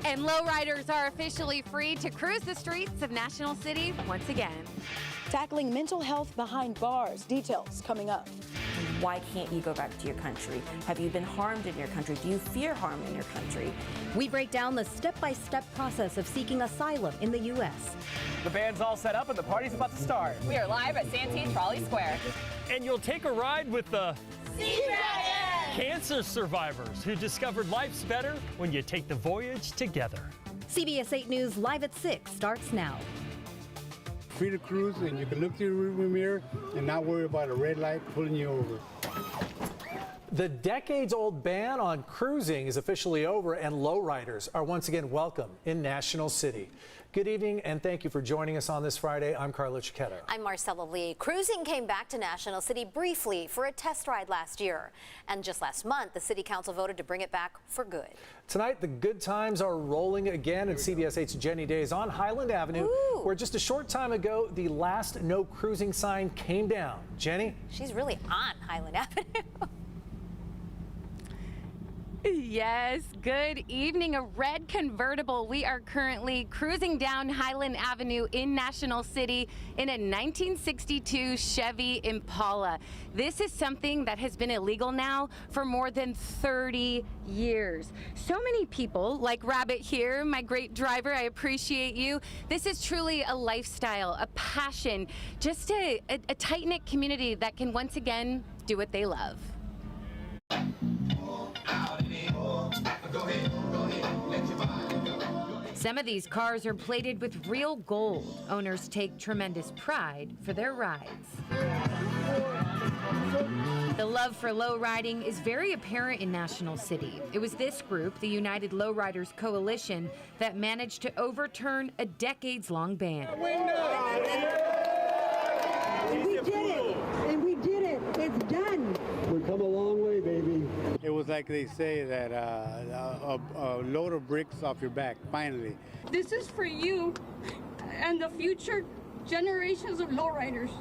And lowriders are officially free to cruise the streets of National City once again. Tackling mental health behind bars. Details coming up. Why can't you go back to your country? Have you been harmed in your country? Do you fear harm in your country? We break down the step-by-step process of seeking asylum in the U.S. The band's all set up and the party's about to start. We are live at Santee Trolley Square. And you'll take a ride with the Sea Dragon! Cancer survivors who discovered life's better when you take the voyage together. CBS 8 News Live at 6 starts now. Free to cruise, and you can look through your rearview mirror and not worry about a red light pulling you over. The decades-old ban on cruising is officially over, and lowriders are once again welcome in National City. Good evening, and thank you for joining us on this Friday. I'm Carla Chiquetta. I'm Marcella Lee. Cruising came back to National City briefly for a test ride last year. And just last month, the City Council voted to bring it back for good. Tonight, the good times are rolling again, and CBS 8's Jenny Day is on Highland Avenue, where just a short time ago, the last no cruising sign came down. Jenny? She's really on Highland Avenue. Yes, good evening. A red convertible. We are currently cruising down Highland Avenue in National City in a 1962 Chevy Impala. This is something that has been illegal now for more than 30 years. So many people, like Rabbit here, my great driver, I appreciate you. This is truly a lifestyle, a passion, just a tight-knit community that can once again do what they love. Some of these cars are plated with real gold. Owners take tremendous pride for their rides. The love for low riding is very apparent in National City. It was this group, the United Lowriders Coalition, that managed to overturn a decades-long ban. We did it, and we did it. It's done. We've come a long way, baby. It was like they say that a load of bricks off your back, finally. This is for you and the future generations of lowriders.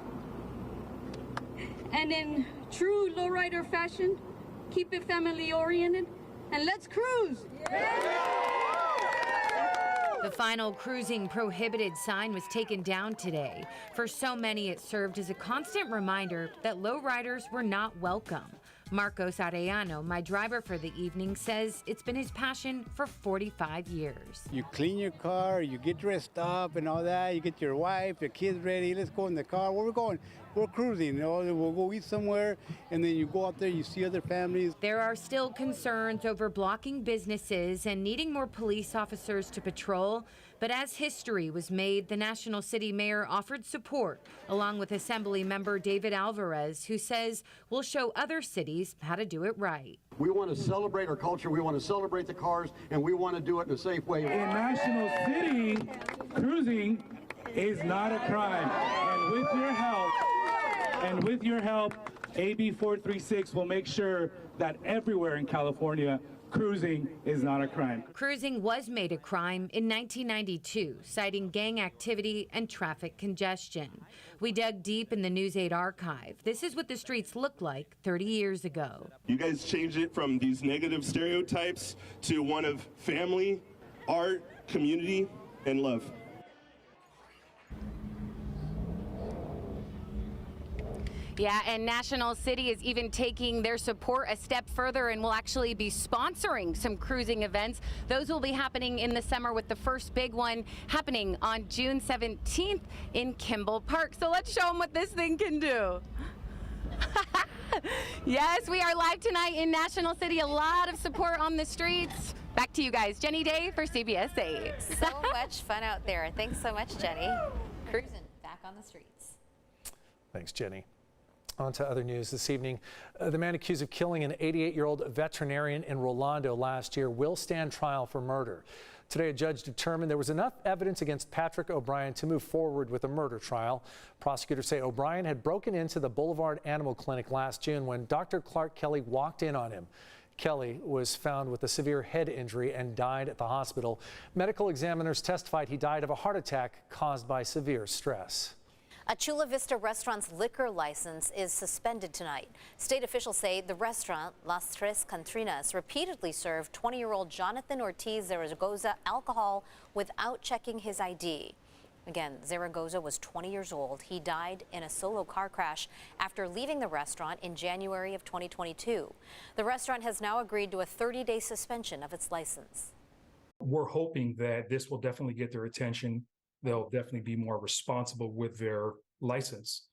And in true lowrider fashion, keep it family oriented, and let's cruise. The final cruising prohibited sign was taken down today. For so many, it served as a constant reminder that lowriders were not welcome. Marcos Arellano, my driver for the evening, says it's been his passion for 45 years. You clean your car, you get dressed up and all that, you get your wife, your kids ready, let's go in the car. Where we're going? We're cruising, you know, we'll go eat somewhere, and then you go out there, you see other families. There are still concerns over blocking businesses and needing more police officers to patrol. But as history was made, the National City Mayor offered support, along with Assembly Member David Alvarez, who says we'll show other cities how to do it right. We want to celebrate our culture, we want to celebrate the cars, and we want to do it in a safe way. In National City, cruising is not a crime. And with your help, AB 436 will make sure that everywhere in California, cruising is not a crime. Cruising was made a crime in 1992, citing gang activity and traffic congestion. We dug deep in the News 8 archive. This is what the streets looked like 30 years ago. You guys changed it from these negative stereotypes to one of family, art, community, and love. Yeah, and National City is even taking their support a step further and will actually be sponsoring some cruising events. Those will be happening in the summer, with the first big one happening on June 17th in Kimball Park. So let's show them what this thing can do. Yes, we are live tonight in National City. A lot of support on the streets. Back to you guys. Jenny Day for CBS 8. So much fun out there. Thanks so much, Jenny. Cruising back on the streets. Thanks, Jenny. On to other news this evening. The man accused of killing an 88-year-old veterinarian in Rolando last year will stand trial for murder. Today, a judge determined there was enough evidence against Patrick O'Brien to move forward with a murder trial. Prosecutors say O'Brien had broken into the Boulevard Animal Clinic last June when Dr. Clark Kelly walked in on him. Kelly was found with a severe head injury and died at the hospital. Medical examiners testified he died of a heart attack caused by severe stress. A Chula Vista restaurant's liquor license is suspended tonight. State officials say the restaurant, Las Tres Cantrinas, repeatedly served 20-year-old Jonathan Ortiz Zaragoza alcohol without checking his ID. Again, Zaragoza was 20 years old. He died in a solo car crash after leaving the restaurant in January of 2022. The restaurant has now agreed to a 30-day suspension of its license. We're hoping that this will definitely get their attention. They'll definitely be more responsible with their license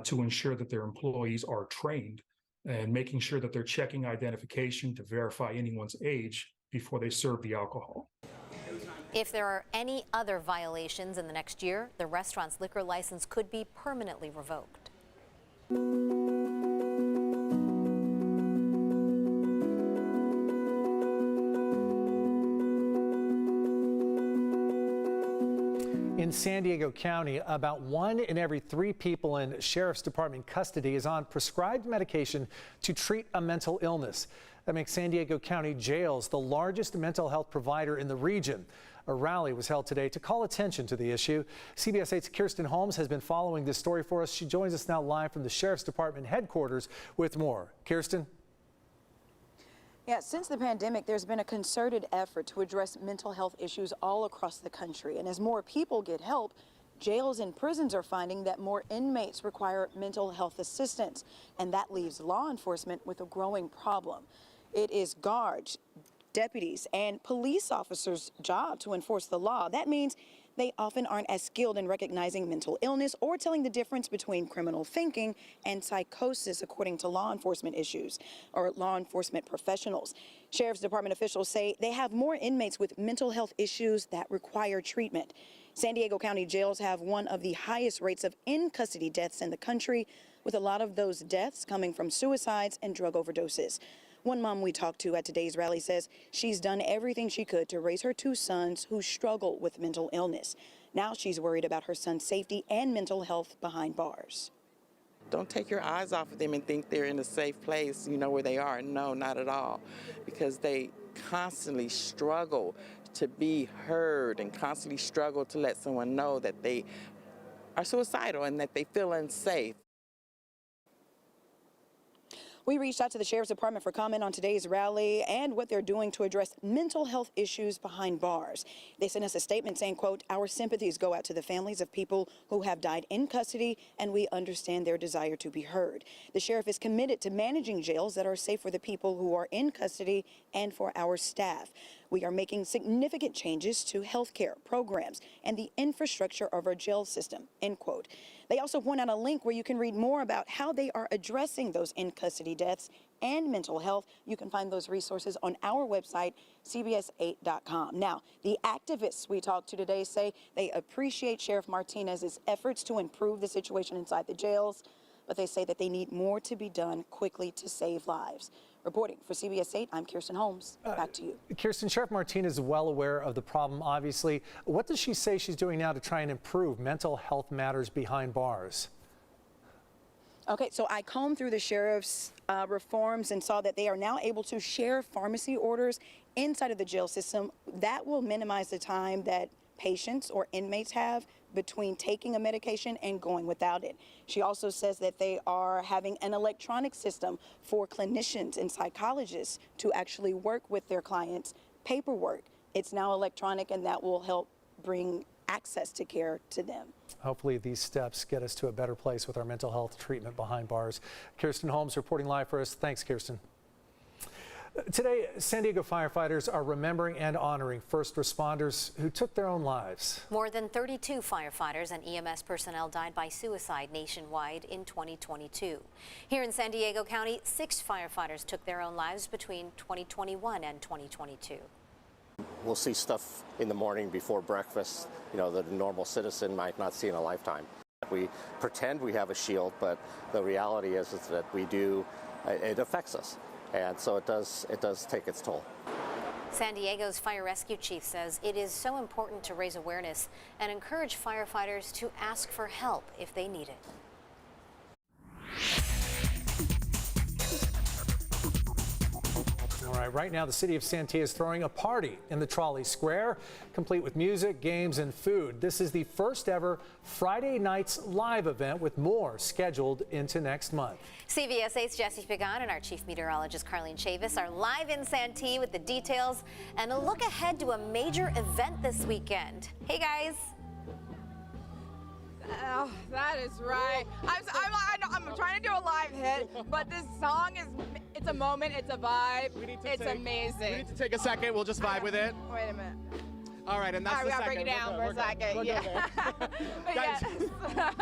to ensure that their employees are trained and making sure that they're checking identification to verify anyone's age before they serve the alcohol. If there are any other violations in the next year, the restaurant's liquor license could be permanently revoked. In San Diego County, about 1 in every 3 people in Sheriff's Department custody is on prescribed medication to treat a mental illness. That makes San Diego County jails the largest mental health provider in the region. A rally was held today to call attention to the issue. CBS 8's Kirsten Holmes has been following this story for us. She joins us now live from the Sheriff's Department headquarters with more. Kirsten? Yeah, since the pandemic, there's been a concerted effort to address mental health issues all across the country. And as more people get help, jails and prisons are finding that more inmates require mental health assistance. And that leaves law enforcement with a growing problem. It is guards, deputies, and police officers' job to enforce the law. That means they often aren't as skilled in recognizing mental illness or telling the difference between criminal thinking and psychosis, according to law enforcement professionals. Sheriff's Department officials say they have more inmates with mental health issues that require treatment. San Diego County jails have one of the highest rates of in-custody deaths in the country, with a lot of those deaths coming from suicides and drug overdoses. One mom we talked to at today's rally says she's done everything she could to raise her 2 sons who struggle with mental illness. Now she's worried about her son's safety and mental health behind bars. Don't take your eyes off of them and think they're in a safe place, you know, where they are. No, not at all, because they constantly struggle to be heard and constantly struggle to let someone know that they are suicidal and that they feel unsafe. We reached out to the Sheriff's Department for comment on today's rally and what they're doing to address mental health issues behind bars. They sent us a statement saying, quote, "Our sympathies go out to the families of people who have died in custody, and we understand their desire to be heard." The sheriff is committed to managing jails that are safe for the people who are in custody and for our staff. We are making significant changes to healthcare programs and the infrastructure of our jail system, end quote. They also point out a link where you can read more about how they are addressing those in-custody deaths and mental health. You can find those resources on our website, cbs8.com. Now, the activists we talked to today say they appreciate Sheriff Martinez's efforts to improve the situation inside the jails, but they say that they need more to be done quickly to save lives. Reporting for CBS 8, I'm Kirsten Holmes. Back to you. Kirsten, Sheriff Martinez is well aware of the problem, obviously. What does she say she's doing now to try and improve mental health matters behind bars? Okay, so I combed through the sheriff's reforms and saw that they are now able to share pharmacy orders inside of the jail system. That will minimize the time that patients or inmates have between taking a medication and going without it. She also says that they are having an electronic system for clinicians and psychologists to actually work with their clients' paperwork. It's now electronic, and that will help bring access to care to them. Hopefully these steps get us to a better place with our mental health treatment behind bars. Kirsten Holmes reporting live for us. Thanks, Kirsten. Today, San Diego firefighters are remembering and honoring first responders who took their own lives. More than 32 firefighters and EMS personnel died by suicide nationwide in 2022. Here in San Diego County, 6 firefighters took their own lives between 2021 and 2022. We'll see stuff in the morning before breakfast, you know, that a normal citizen might not see in a lifetime. We pretend we have a shield, but the reality is that we do, it affects us. And so it does take its toll. San Diego's fire rescue chief says it is so important to raise awareness and encourage firefighters to ask for help if they need it. All All right, right now the city of Santee is throwing a party in the Trolley Square, complete with music, games, and food. This is the first ever Friday Nights Live event, with more scheduled into next month. CBS 8's Jesse Pagan and our chief meteorologist Carlene Chavis are live in Santee with the details and a look ahead to a major event this weekend. Hey guys. Oh, that is right. I'm trying to do a live hit, but this song it's a moment, it's a vibe, it's amazing. We need to take a second, we'll just vibe with it. Wait a minute. All right, and that's we the gotta second. break it down for a second. Yeah. Guys,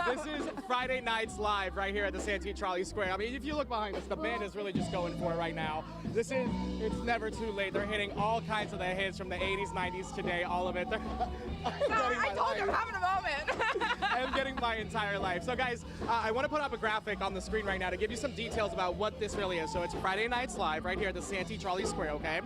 this is Friday Nights Live right here at the Santee Trolley Square. I mean, if you look behind us, the band is really just going for it right now. It's never too late. They're hitting all kinds of the hits from the 80s, 90s, today, all of it. I told you I'm having a moment. I'm getting my entire life. So guys, I want to put up a graphic on the screen right now to give you some details about what this really is. So it's Friday Nights Live right here at the Santee Trolley Square, okay?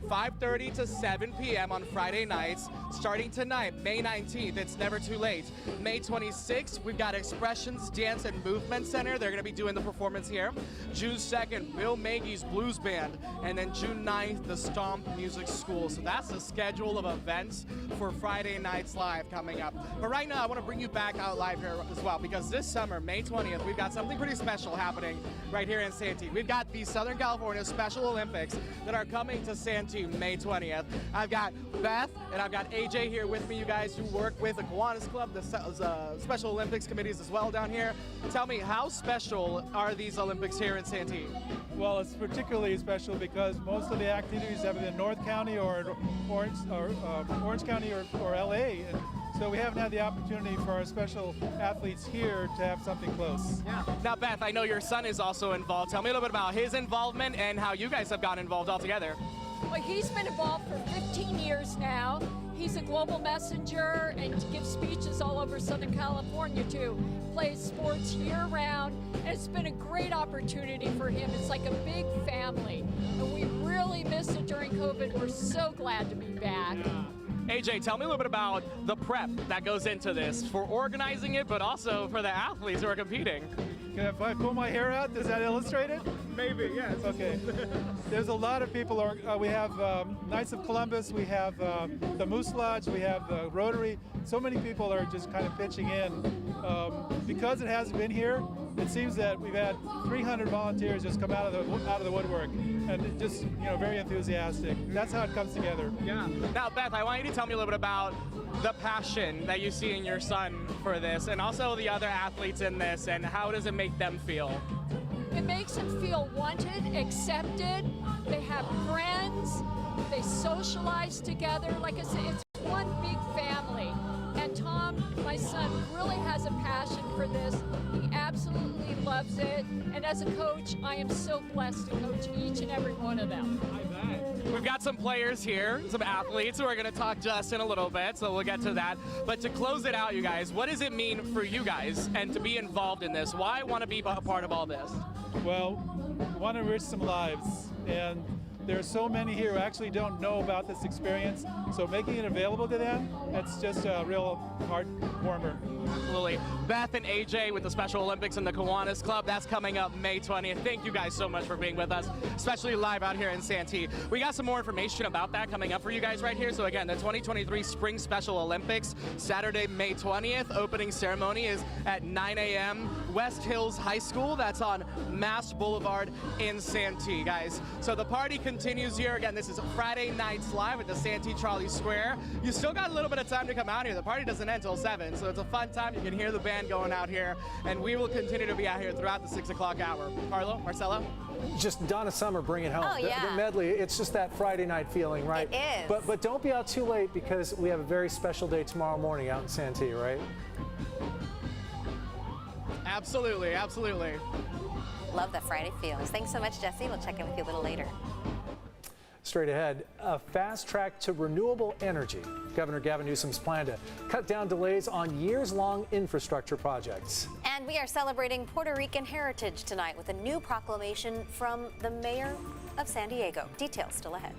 5:30 to 7 p.m. on Friday nights. Starting tonight, May 19th, it's never too late. May 26th, we've got Expressions Dance and Movement Center. They're going to be doing the performance here. June 2nd, Bill Maggie's Blues Band. And then June 9th, the Stomp Music School. So that's the schedule of events for Friday Nights Live coming up. But right now, I want to bring you back out live here as well, because this summer, May 20th, we've got something pretty special happening right here in Santee. We've got the Southern California Special Olympics that are coming to Santee May 20th. I've got Beth and I've got AJ here with me, you guys who work with the Kiwanis Club, the Special Olympics committees as well down here. Tell me, how special are these Olympics here in Santee? Well, it's particularly special because most of the activities have been in North County or Orange County or LA. And so we haven't had the opportunity for our special athletes here to have something close. Yeah. Now, Beth, I know your son is also involved. Tell me a little bit about his involvement and how you guys have gotten involved all together. Well, he's been involved for 15 years now. He's a global messenger and gives speeches all over Southern California too. Plays sports year-round, and it's been a great opportunity for him. It's like a big family, and we really missed it during COVID. We're so glad to be back. Yeah. AJ, tell me a little bit about the prep that goes into this for organizing it, but also for the athletes who are competing. If I pull my hair out, does that illustrate it? Maybe, yes. Okay. There's a lot of people. We have Knights of Columbus, we have the Moose Lodge, we have the Rotary. So many people are just kind of pitching in. Because it hasn't been here, it seems that we've had 300 volunteers just come out of the woodwork, and just very enthusiastic. That's how it comes together. Yeah. Now, Beth, I want you to tell me a little bit about the passion that you see in your son for this, and also the other athletes in this, and how does it make them feel? It makes them feel wanted, accepted. They have friends. They socialize together. Like I said, it's one big family. And Tom, my son, really has a passion for this. He absolutely loves it. And as a coach, I am so blessed to coach each and every one of them. I bet. We've got some players here, some athletes who are going to talk to us in a little bit, so we'll get to that. But to close it out, you guys, what does it mean for you guys and to be involved in this? Why want to be a part of all this? Well, we want to enrich some lives, and there are so many here who actually don't know about this experience, so making it available to them, that's just a real heart warmer. Absolutely. Beth and AJ with the Special Olympics and the Kiwanis Club, that's coming up May 20th. Thank you guys so much for being with us, especially live out here in Santee. We got some more information about that coming up for you guys right here. So again, the 2023 Spring Special Olympics, Saturday, May 20th. Opening ceremony is at 9 a.m. West Hills High School. That's on Mass Boulevard in Santee, guys. So the party continues here. Again, this is Friday Nights Live at the Santee Trolley Square. You still got a little bit of time to come out here. The party doesn't end until 7, so it's a fun time. You can hear the band going out here, and we will continue to be out here throughout the 6 o'clock hour. Carlo, Marcella? Just Donna Summer, bring it home. Oh, yeah. The medley, it's just that Friday night feeling, right? It is. But don't be out too late, because we have a very special day tomorrow morning out in Santee, right? Absolutely, absolutely. Love the Friday feelings. Thanks so much, Jesse. We'll check in with you a little later. Straight ahead, a fast track to renewable energy. Governor Gavin Newsom's plan to cut down delays on years-long infrastructure projects. And we are celebrating Puerto Rican heritage tonight with a new proclamation from the mayor of San Diego. Details still ahead.